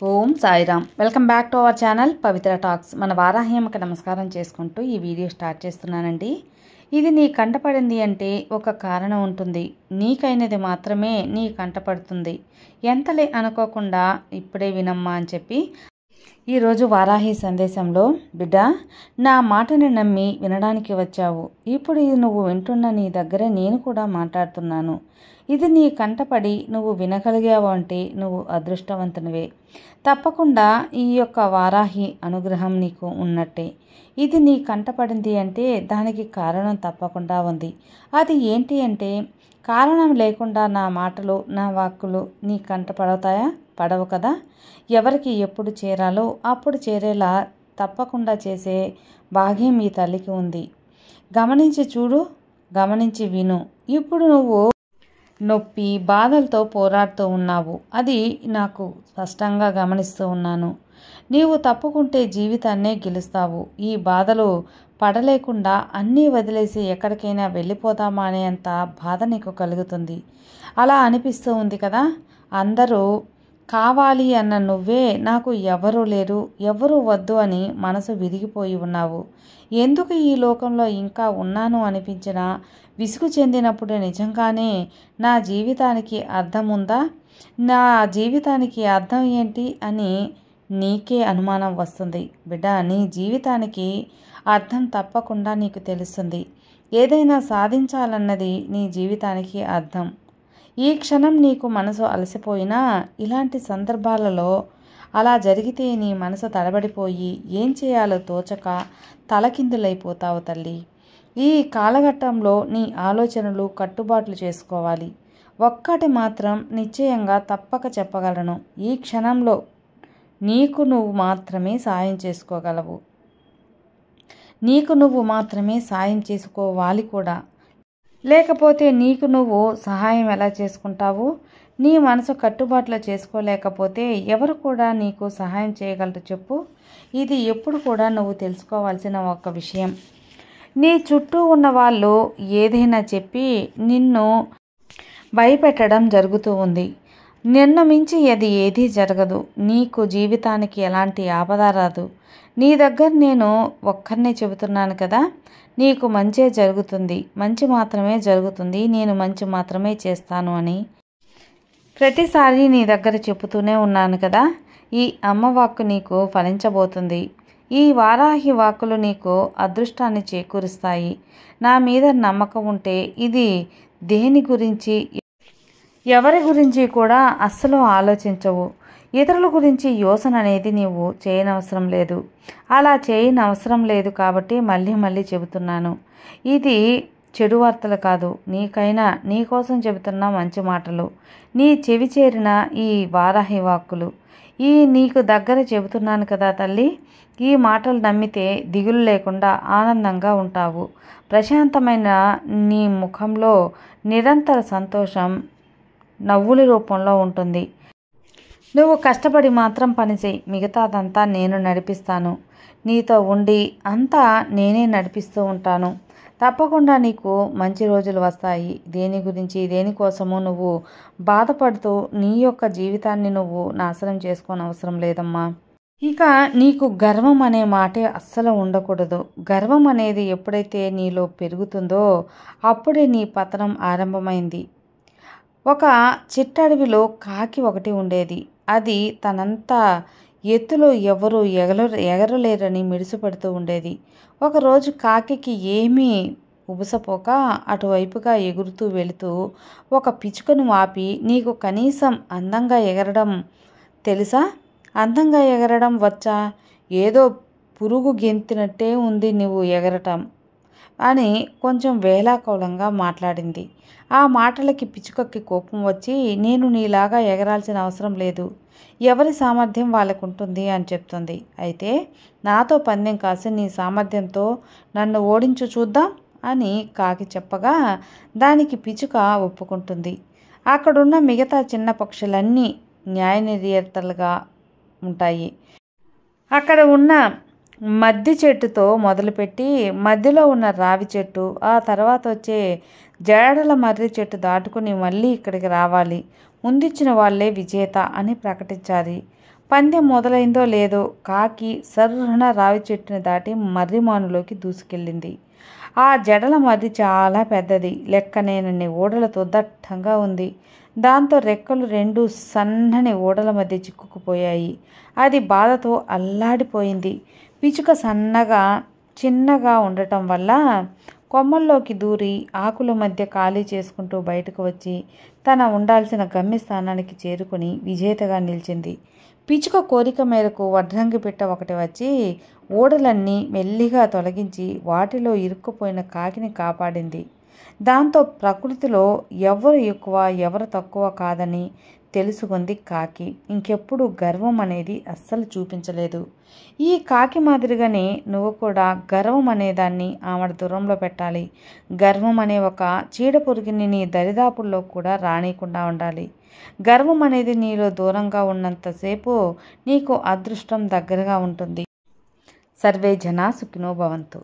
Om Sairam. Welcome back to our channel Pavitra talks. మన వారాహి అమ్మకి నమస్కారం చేసుకుంటూ ఈ వీడియో స్టార్ట్ చేస్తున్నానండి. ఇది నీ కంటపడింది అంటే ఒక కారణం ఉంటుంది. నీకైనది మాత్రమే నీ కంటపడుతుంది. ఎంతలే అనుకోకుండా ఇప్పుడే వినమ్మా అని చెప్పి ఈరోజు వారాహి సందేశంలో, బిడ్డ, నా మాటని నమ్మి వినడానికి వచ్చావు. ఇప్పుడు ఇది నువ్వు వింటున్న నీ దగ్గరే నేను కూడా మాట్లాడుతున్నాను. ఇది నీ కంటపడి నువ్వు వినగలిగావు అంటే నువ్వు అదృష్టవంతునివే. తప్పకుండా ఈ యొక్క వారాహి అనుగ్రహం నీకు ఉన్నట్టే. ఇది నీ కంటపడింది అంటే దానికి కారణం తప్పకుండా ఉంది. అది ఏంటి అంటే, కారణం లేకుండా నా మాటలు, నా వాక్కులు నీ కంటపడతాయా? పడవు కదా. ఎవరికి ఎప్పుడు చేరాలో అప్పుడు చేరేలా తప్పకుండా చేసే భాగ్యం ఈ తల్లికి ఉంది. గమనించి చూడు, గమనించి విను. ఇప్పుడు నువ్వు నొప్పి, బాధలతో పోరాడుతూ ఉన్నావు. అది నాకు స్పష్టంగా గమనిస్తూ ఉన్నాను. నీవు తప్పుకుంటే జీవితాన్నే గెలుస్తావు. ఈ బాధలు పడలేకుండా అన్నీ వదిలేసి ఎక్కడికైనా వెళ్ళిపోతామా అనేంత బాధ నీకు కలుగుతుంది. అలా అనిపిస్తూ ఉంది కదా. అందరూ కావాలి అన్న నువ్వే నాకు ఎవరూ లేరు, ఎవరూ వద్దు అని మనసు విరిగిపోయి ఉన్నావు. ఎందుకు ఈ లోకంలో ఇంకా ఉన్నాను అనిపించినా విసుగు చెందినప్పుడు నిజంగానే నా జీవితానికి అర్థం ఉందా, నా జీవితానికి అర్థం ఏంటి అని నీకే అనుమానం వస్తుంది. బిడ్డ, నీ జీవితానికి అర్థం తప్పకుండా నీకు తెలుస్తుంది. ఏదైనా సాధించాలన్నది నీ జీవితానికి అర్థం. ఈ క్షణం నీకు మనసు అలసిపోయినా ఇలాంటి సందర్భాలలో అలా జరిగితే నీ మనసు తడబడిపోయి ఏం చేయాలో తోచక తలకిందులైపోతావు తల్లి. ఈ కాలఘట్టంలో నీ ఆలోచనలు కట్టుబాట్లు చేసుకోవాలి. ఒక్కటి మాత్రం నిశ్చయంగా తప్పక చెప్పగలను. ఈ క్షణంలో నీకు నువ్వు మాత్రమే సాయం చేసుకోగలవు. నీకు నువ్వు మాత్రమే సాయం చేసుకోవాలి కూడా. లేకపోతే నీకు నువ్వు సహాయం ఎలా చేసుకుంటావు? నీ మనసు కట్టుబాట్లు చేసుకోలేకపోతే ఎవరు కూడా నీకు సహాయం చేయగలరు చెప్పు? ఇది ఎప్పుడు కూడా నువ్వు తెలుసుకోవాల్సిన ఒక విషయం. నీ చుట్టూ ఉన్న వాళ్ళు ఏదైనా చెప్పి నిన్ను భయపెట్టడం జరుగుతూ ఉంది. నిన్ను మించి అది ఏదీ జరగదు. నీకు జీవితానికి ఎలాంటి ఆపద రాదు. నీ దగ్గర నేను ఒక్కరినే చెబుతున్నాను కదా. నీకు మంచే జరుగుతుంది, మంచి మాత్రమే జరుగుతుంది, నేను మంచి మాత్రమే చేస్తాను అని ప్రతిసారి నీ దగ్గర చెబుతూనే ఉన్నాను కదా. ఈ అమ్మ వాక్కు నీకు ఫలించబోతుంది. ఈ వారాహి వాక్కులు నీకు అదృష్టాన్ని చేకూరుస్తాయి. నా మీద నమ్మకం ఉంటే ఇది దేని గురించి, ఎవరి గురించి కూడా అస్సలు ఆలోచించవు. ఇతరుల గురించి యోచన అనేది నీవు చేయనవసరం లేదు. అలా చేయనవసరం లేదు కాబట్టి మళ్ళీ చెబుతున్నాను. ఇది చెడు వార్తలు కాదు, నీకైనా నీ కోసం చెబుతున్న మంచి మాటలు. నీ చెవి చేరిన ఈ వారాహి వాక్కులు ఈ నీకు దగ్గర చెబుతున్నాను కదా తల్లి. ఈ మాటలు నమ్మితే దిగులు లేకుండా ఆనందంగా ఉంటావు. ప్రశాంతమైన నీ ముఖంలో నిరంతర సంతోషం నవ్వుల రూపంలో ఉంటుంది. నువ్వు కష్టపడి మాత్రం పనిచేయి, మిగతాదంతా నేను నడిపిస్తాను. నీతో ఉండి అంతా నేనే నడిపిస్తూ ఉంటాను. తప్పకుండా నీకు మంచి రోజులు వస్తాయి. దేని గురించి, దేనికోసము నువ్వు బాధపడుతూ నీ యొక్క జీవితాన్ని నువ్వు నాశనం చేసుకోనవసరం లేదమ్మా. ఇక నీకు గర్వం అనే మాటే అస్సలు ఉండకూడదు. గర్వం అనేది ఎప్పుడైతే నీలో పెరుగుతుందో అప్పుడే నీ పతనం ఆరంభమైంది. ఒక చిట్టడవిలో కాకి ఒకటి ఉండేది. అది తనంత ఎత్తులో ఎవరు ఎగరలేరని మిడిసిపడుతూ ఉండేది. ఒకరోజు కాకికి ఏమీ ఉబసపోక అటువైపుగా ఎగురుతూ వెళుతూ ఒక పిచ్చుకను ఆపి, నీకు కనీసం అందంగా ఎగరడం తెలుసా? అందంగా ఎగరడం వచ్చా? ఏదో పురుగు గెంతినట్టే ఉంది నువ్వు ఎగరటం అని కొంచెం వేళాకోళంగా మాట్లాడింది. ఆ మాటలకి పిచ్చుకకి కోపం వచ్చి, నేను నీలాగా ఎగరాల్సిన అవసరం లేదు, ఎవరి సామర్థ్యం వాళ్ళకుంటుంది అని చెప్తుంది. అయితే నాతో పందెం కాసి నీ సామర్థ్యంతో నన్ను ఓడించు చూద్దాం అని కాకి చెప్పగా దానికి పిచ్చుక ఒప్పుకుంటుంది. అక్కడున్న మిగతా చిన్న పక్షులన్నీ న్యాయనిర్ణేతలుగా ఉంటాయి. అక్కడ ఉన్న మద్ది చెట్టుతో మొదలుపెట్టి మధ్యలో ఉన్న రావి చెట్టు, ఆ తర్వాత వచ్చే జడల మర్రి చెట్టు దాటుకుని మళ్ళీ ఇక్కడికి రావాలి. ముందిచ్చిన వాళ్లే విజేత అని ప్రకటించాలి. పందెం మొదలైందో లేదో కాకి సర్రున రావి చెట్టుని దాటి మర్రిమానులోకి దూసుకెళ్ళింది. ఆ జడల మర్రి చాలా పెద్దది, లెక్కనేనన్ని ఊడలతో దట్టంగా ఉంది. దాంతో రెక్కలు రెండు సన్నని ఊడల మధ్య చిక్కుకుపోయాయి. అది బాధతో అల్లాడిపోయింది. పిచుక చిన్నగా ఉండటం వల్ల కొమ్మల్లోకి దూరి ఆకుల మధ్య ఖాళీ చేసుకుంటూ బయటకు వచ్చి తన ఉండాల్సిన గమ్యస్థానానికి చేరుకుని విజేతగా నిలిచింది. పిచుక కోరిక మేరకు వడ్రంగి పిట్ట ఒకటి వచ్చి ఊడలన్నీ మెల్లిగా తొలగించి వాటిలో ఇరుక్కుపోయిన కాకిని కాపాడింది. దాంతో ప్రకృతిలో ఎవరు ఎక్కువ ఎవరు తక్కువ కాదని తెలుసుకుంది కాకి. ఇంకెప్పుడు గర్వం అనేది అస్సలు చూపించలేదు. ఈ కాకి మాదిరిగానే నువ్వు కూడా గర్వం అనేదాన్ని ఆమె దూరంలో పెట్టాలి. గర్వం అనే ఒక చీడపురుగుని నీ దరిదాపుల్లో కూడా రానియకుండా ఉండాలి. గర్వం అనేది నీలో దూరంగా ఉన్నంతసేపు నీకు అదృష్టం దగ్గరగా ఉంటుంది. సర్వే జనా సుఖినో భవంతు.